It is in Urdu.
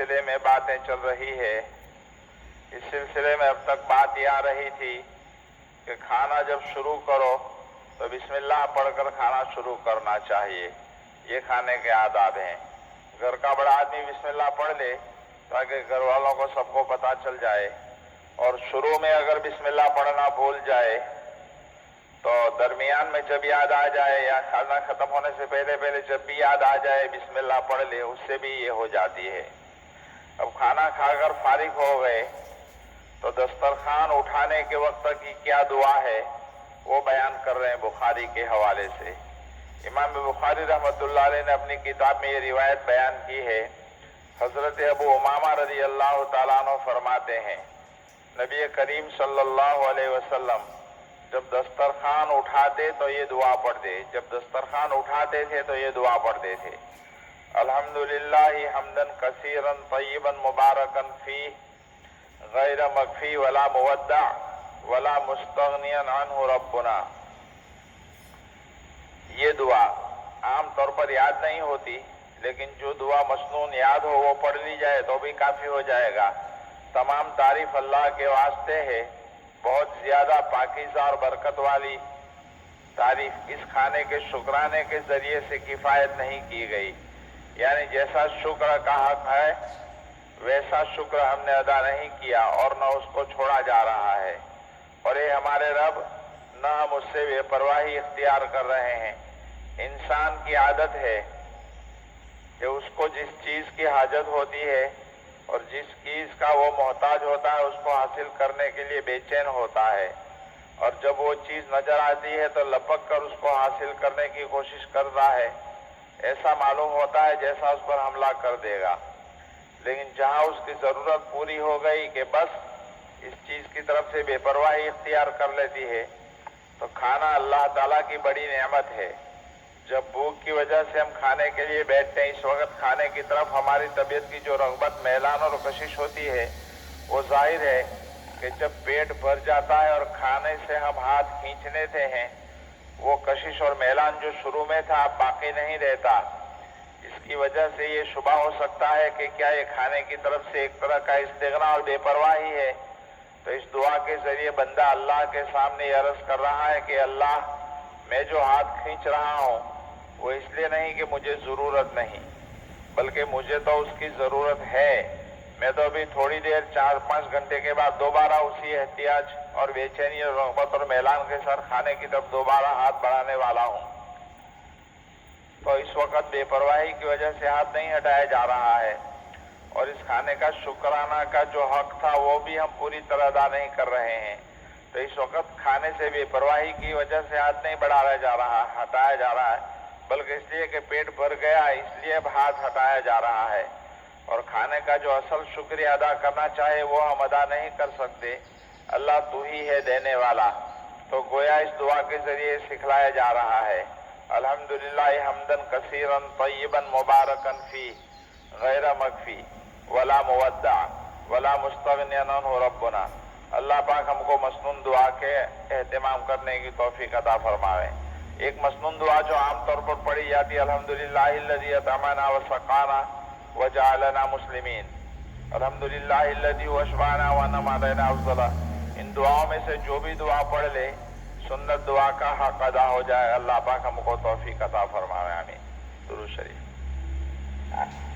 سلسلے میں باتیں چل رہی ہے. اس سلسلے میں اب تک بات یہ آ رہی تھی کہ کھانا جب شروع کرو تو بسم اللہ پڑھ کر کھانا شروع کرنا چاہیے. یہ کھانے کے آداب ہیں. گھر کا بڑا آدمی بسم اللہ پڑھ لے تاکہ گھر والوں کو سب کو پتہ چل جائے. اور شروع میں اگر بسم اللہ پڑھنا بھول جائے تو درمیان میں جب یاد آ جائے یا کھانا ختم ہونے سے پہلے جب بھی یاد آ جائے بسم اللہ پڑھ لے، اس سے بھی یہ ہو جاتی ہے. اب کھانا کھا کر فارغ ہو گئے تو دسترخوان اٹھانے کے وقت کی کیا دعا ہے وہ بیان کر رہے ہیں بخاری کے حوالے سے. امام بخاری رحمۃ اللہ علیہ نے اپنی کتاب میں یہ روایت بیان کی ہے. حضرت ابو امامہ رضی اللہ تعالیٰ عنہ فرماتے ہیں نبی کریم صلی اللہ علیہ وسلم جب دسترخوان اٹھاتے تو یہ دعا پڑھتے. جب دسترخوان اٹھاتے تھے تو یہ دعا پڑھتے تھے: الحمدللہ حمدن کثیرا طیبا مبارکا فیہ غیر مکفی ولا مودع ولا مستغنیا عنہ ربنا. یہ دعا عام طور پر یاد نہیں ہوتی، لیکن جو دعا مسنون یاد ہو وہ پڑھ لی جائے تو بھی کافی ہو جائے گا. تمام تعریف اللہ کے واسطے ہے، بہت زیادہ پاکیزہ اور برکت والی تعریف اس کھانے کے شکرانے کے ذریعے سے کفایت نہیں کی گئی. یعنی جیسا شکر کا حق ہے ویسا شکر ہم نے ادا نہیں کیا اور نہ اس کو چھوڑا جا رہا ہے. اور اے ہمارے رب، نہ ہم اس سے بے پرواہی اختیار کر رہے ہیں. انسان کی عادت ہے کہ اس کو جس چیز کی حاجت ہوتی ہے اور جس چیز کا وہ محتاج ہوتا ہے اس کو حاصل کرنے کے لیے بے چین ہوتا ہے، اور جب وہ چیز نظر آتی ہے تو لپک کر اس کو حاصل کرنے کی کوشش کرتا ہے. ایسا معلوم ہوتا ہے جیسا اس پر حملہ کر دے گا. لیکن جہاں اس کی ضرورت پوری ہو گئی کہ بس اس چیز کی طرف سے بے پرواہی اختیار کر لیتی ہے، تو کھانا اللہ تعالیٰ کی بڑی نعمت ہے. جب بھوک کی وجہ سے ہم کھانے کے لیے بیٹھتے ہیں، اس وقت کھانے کی طرف ہماری طبیعت کی جو رغبت، میلان اور کشش ہوتی ہے وہ ظاہر ہے کہ جب پیٹ بھر جاتا ہے اور کھانے سے ہم ہاتھ کھینچنے تھے ہیں، وہ کشش اور میلان جو شروع میں تھا اب باقی نہیں رہتا. اس کی وجہ سے یہ شبہ ہو سکتا ہے کہ کیا یہ کھانے کی طرف سے ایک طرح کا استغنا اور بے پرواہی ہے. تو اس دعا کے ذریعے بندہ اللہ کے سامنے یہ عرض کر رہا ہے کہ اللہ، میں جو ہاتھ کھینچ رہا ہوں وہ اس لیے نہیں کہ مجھے ضرورت نہیں، بلکہ مجھے تو اس کی ضرورت ہے. میں تو ابھی تھوڑی دیر 4-5 گھنٹے کے بعد دوبارہ اسی احتیاج اور بے چینی اور رغبت اور میلان کے ساتھ کھانے کی طرف دوبارہ ہاتھ بڑھانے والا ہوں. تو اس وقت بے پرواہی کی وجہ سے ہاتھ نہیں ہٹایا جا رہا ہے، اور اس کھانے کا شکرانہ کا جو حق تھا وہ بھی ہم پوری طرح ادا نہیں کر رہے ہیں. تو اس وقت کھانے سے بے پرواہی کی وجہ سے ہاتھ نہیں بڑھایا جا رہا، ہٹایا جا رہا ہے، بلکہ اس لیے کہ پیٹ بھر گیا اس لیے اب ہاتھ ہٹایا جا رہا ہے. اور کھانے کا جو اصل شکریہ ادا کرنا چاہے وہ ہم ادا نہیں کر سکتے. اللہ تو ہی ہے دینے والا. تو گویا اس دعا کے ذریعے سکھلایا جا رہا ہے: الحمدللہ حمدن کثیرا طیبا مبارکا فیہ غیر مکفی ولا مودع ولا مستغنیا عنہ ربنا. اللہ پاک ہم کو مسنون دعا کے اہتمام کرنے کی توفیق عطا فرمائے. ایک مسنون دعا جو عام طور پر پڑھی جاتی ہے: الحمدللہ الذی اطعمنا وسقانا وجعلنا مسلمین، الحمدللہ الذی اشبعنا وانعم علینا افضل. ان دعاؤں میں سے جو بھی دعا پڑھ لے سنت دعا کا حق ادا ہو جائے. اللہ پاک ہم کو توفیق عطا فرمائے. آمین. درود شریف.